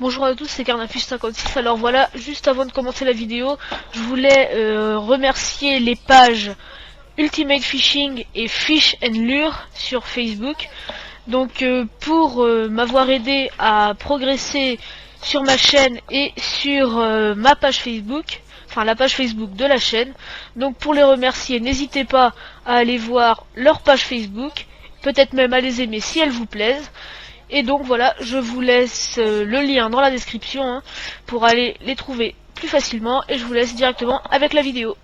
Bonjour à tous, c'est Carnafus56. Alors voilà, juste avant de commencer la vidéo, je voulais remercier les pages Ultimate Fishing et Fish and Lure sur Facebook. Donc pour m'avoir aidé à progresser sur ma chaîne et sur ma page Facebook, enfin la page Facebook de la chaîne. Donc pour les remercier, n'hésitez pas à aller voir leur page Facebook, peut-être même à les aimer si elles vous plaisent. Et donc voilà, je vous laisse le lien dans la description pour aller les trouver plus facilement, et je vous laisse directement avec la vidéo.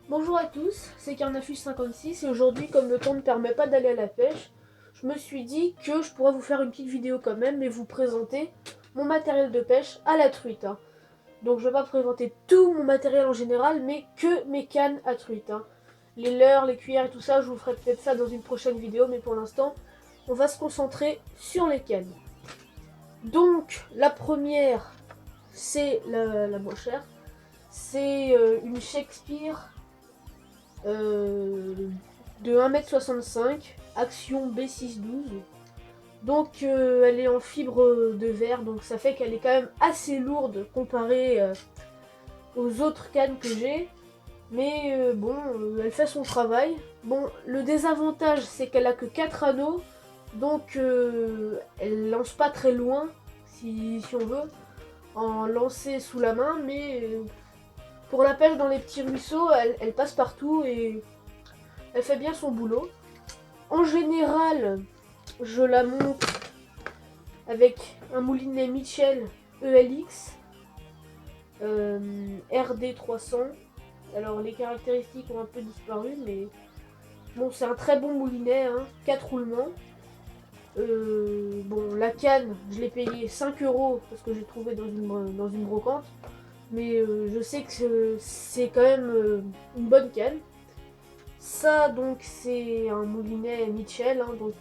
Bonjour à tous, c'est Carnafus56 et aujourd'hui, comme le temps ne permet pas d'aller à la pêche, je me suis dit que je pourrais vous faire une petite vidéo quand même et vous présenter mon matériel de pêche à la truite. Donc je vais pas présenter tout mon matériel en général, mais que mes cannes à truite. Les leurres, les cuillères et tout ça, je vous ferai peut-être ça dans une prochaine vidéo, mais pour l'instant, on va se concentrer sur les cannes. Donc la première, c'est la moins chère, c'est une Shakespeare de 1,65 m, Action B612. Donc elle est en fibre de verre, donc ça fait qu'elle est quand même assez lourde comparée aux autres cannes que j'ai. Mais bon, elle fait son travail. Bon, le désavantage, c'est qu'elle a que 4 anneaux, donc elle lance pas très loin, si on veut, en lancer sous la main, mais pour la pêche dans les petits ruisseaux, elle passe partout et elle fait bien son boulot. En général, je la monte avec un moulinet Mitchell ELX RD300. Alors les caractéristiques ont un peu disparu, mais bon, c'est un très bon moulinet, 4 roulements. Bon, la canne, je l'ai payé 5 € parce que j'ai trouvé dans une brocante. Mais je sais que c'est quand même une bonne canne. Ça, donc, c'est un moulinet Mitchell. Donc,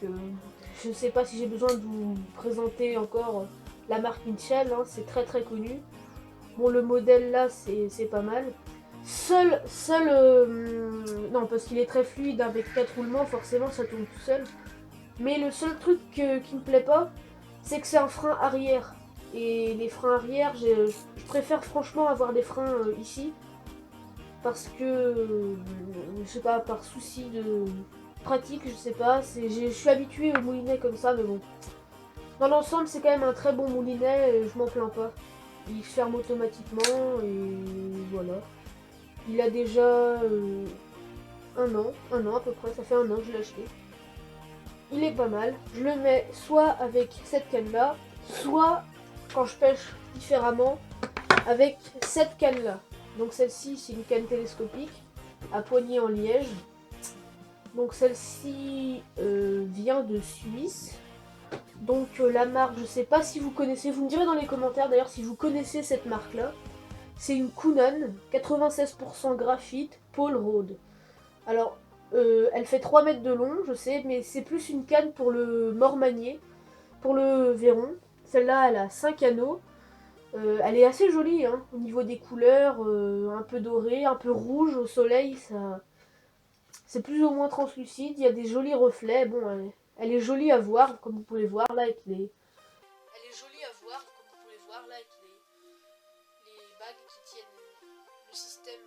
je sais pas si j'ai besoin de vous présenter encore la marque Mitchell. C'est très très connu. Bon, le modèle là, c'est pas mal. Non, parce qu'il est très fluide avec 4 roulements, forcément ça tourne tout seul. Mais le seul truc qui me plaît pas, c'est que c'est un frein arrière. Et les freins arrière, je préfère franchement avoir des freins ici. Parce que, je sais pas, par souci de pratique, je sais pas. Je suis habituée au moulinet comme ça, mais bon. Dans l'ensemble, c'est quand même un très bon moulinet, et je m'en plains pas. Il ferme automatiquement, et voilà. Il a déjà un an à peu près, ça fait un an que je l'ai acheté. Il est pas mal. Je le mets soit avec cette canne là, soit quand je pêche différemment avec cette canne là. Donc celle-ci, c'est une canne télescopique à poignée en liège. Donc celle-ci vient de Suisse. Donc la marque, je sais pas si vous connaissez, vous me direz dans les commentaires d'ailleurs si vous connaissez cette marque là. C'est une Kunan 96% graphite Paul Rode. Alors elle fait 3 mètres de long, je sais, mais c'est plus une canne pour le mormanier, pour le verron. Celle-là, elle a 5 anneaux. Elle est assez jolie, au niveau des couleurs, un peu doré, un peu rouge au soleil, ça, c'est plus ou moins translucide. Il y a des jolis reflets. Bon, elle est jolie à voir, comme vous pouvez voir là avec les. Elle est jolie à voir, comme vous pouvez voir là avec les bagues qui tiennent le système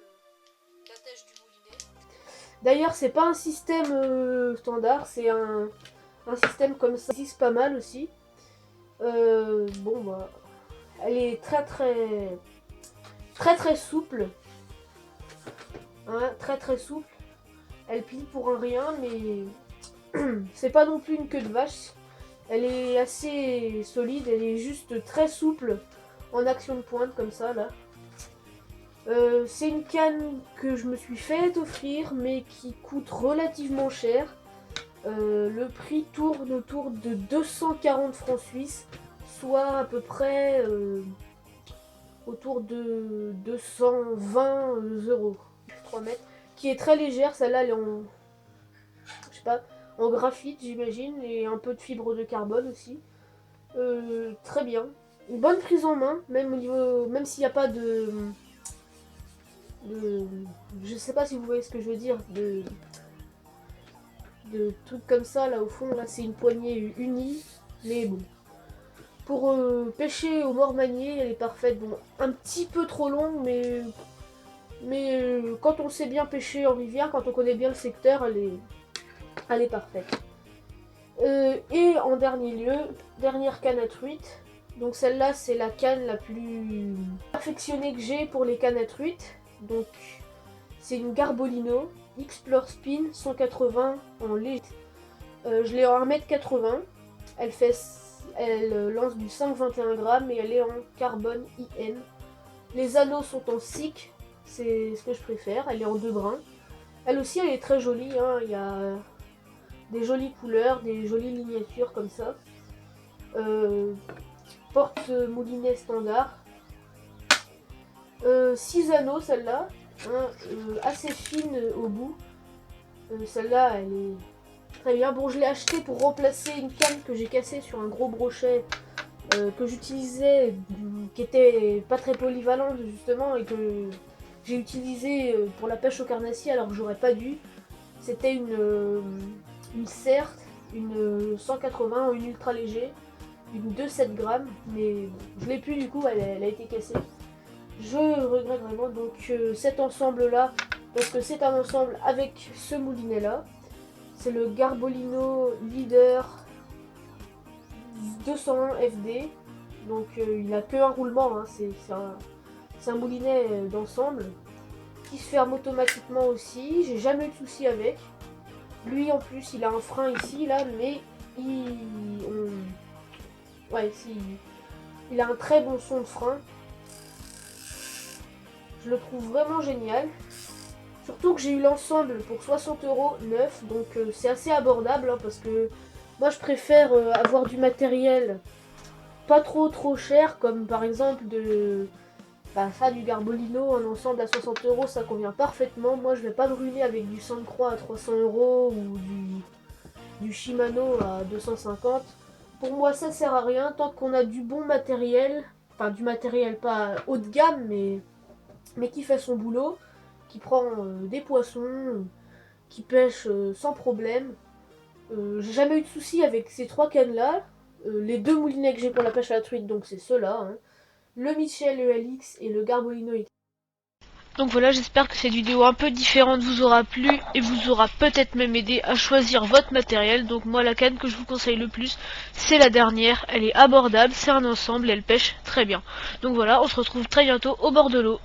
d'attache du moulinet. D'ailleurs, c'est pas un système standard, c'est un système comme ça. Ça existe pas mal aussi. Bon, bah, elle est très souple. Très très souple. Elle plie pour un rien, mais c'est pas non plus une queue de vache. Elle est assez solide, elle est juste très souple en action de pointe comme ça là. C'est une canne que je me suis fait offrir mais qui coûte relativement cher. Le prix tourne autour de 240 francs suisses, soit à peu près autour de 220 €. 3 mètres. Qui est très légère, celle-là elle est en, je sais pas, en graphite j'imagine, et un peu de fibre de carbone aussi. Très bien. Une bonne prise en main, même au niveau, même s'il n'y a pas je sais pas si vous voyez ce que je veux dire, de trucs comme ça là au fond, là c'est une poignée unie, mais bon. Pour pêcher au mormanier, elle est parfaite. Bon, un petit peu trop longue, mais quand on sait bien pêcher en rivière, quand on connaît bien le secteur, elle est parfaite. Et en dernier lieu, dernière canne à truite. Donc celle-là, c'est la canne la plus perfectionnée que j'ai pour les cannes à truite. Donc c'est une Garbolino Explore Spin 180 en léger. Je l'ai en 1,80 m. Elle lance du 5,21 g et elle est en carbone IN. Les anneaux sont en SICK, c'est ce que je préfère. Elle est en 2 brins. Elle aussi, elle est très jolie. Hein. Il y a des jolies couleurs, des jolies lignatures comme ça. Porte-moulinet standard. 6 anneaux celle-là, hein, assez fine au bout. Celle-là, elle est très bien. Bon, je l'ai acheté pour remplacer une canne que j'ai cassée sur un gros brochet que j'utilisais, qui était pas très polyvalente justement, et que j'ai utilisé pour la pêche au carnassier alors que j'aurais pas dû. C'était une Cert, une 180, une ultra léger, une 2,7 grammes, mais je l'ai plus du coup, elle a été cassée. Je regrette vraiment donc cet ensemble là, parce que c'est un ensemble avec ce moulinet là. C'est le Garbolino Leader 201 FD. Donc il n'a que un roulement, hein. C'est un moulinet d'ensemble qui se ferme automatiquement aussi. J'ai jamais eu de soucis avec. Lui en plus il a un frein ici là, mais il a un très bon son de frein. Je le trouve vraiment génial. Surtout que j'ai eu l'ensemble pour 60 € neuf, donc c'est assez abordable, hein, parce que moi je préfère avoir du matériel pas trop cher, comme par exemple du Garbolino, un ensemble à 60 € ça convient parfaitement. Moi je vais pas me ruiner avec du Sainte-Croix à 300 € ou du Shimano à 250. Pour moi ça sert à rien tant qu'on a du bon matériel, enfin du matériel pas haut de gamme mais qui fait son boulot, qui prend des poissons, qui pêche sans problème. J'ai jamais eu de soucis avec ces 3 cannes là. Les 2 moulinets que j'ai pour la pêche à la truite, donc c'est ceux-là, hein. Le Michel ELX et le Garbolino. Donc voilà, j'espère que cette vidéo un peu différente vous aura plu et vous aura peut-être même aidé à choisir votre matériel. Donc moi, la canne que je vous conseille le plus, c'est la dernière. Elle est abordable, c'est un ensemble et elle pêche très bien. Donc voilà, on se retrouve très bientôt au bord de l'eau.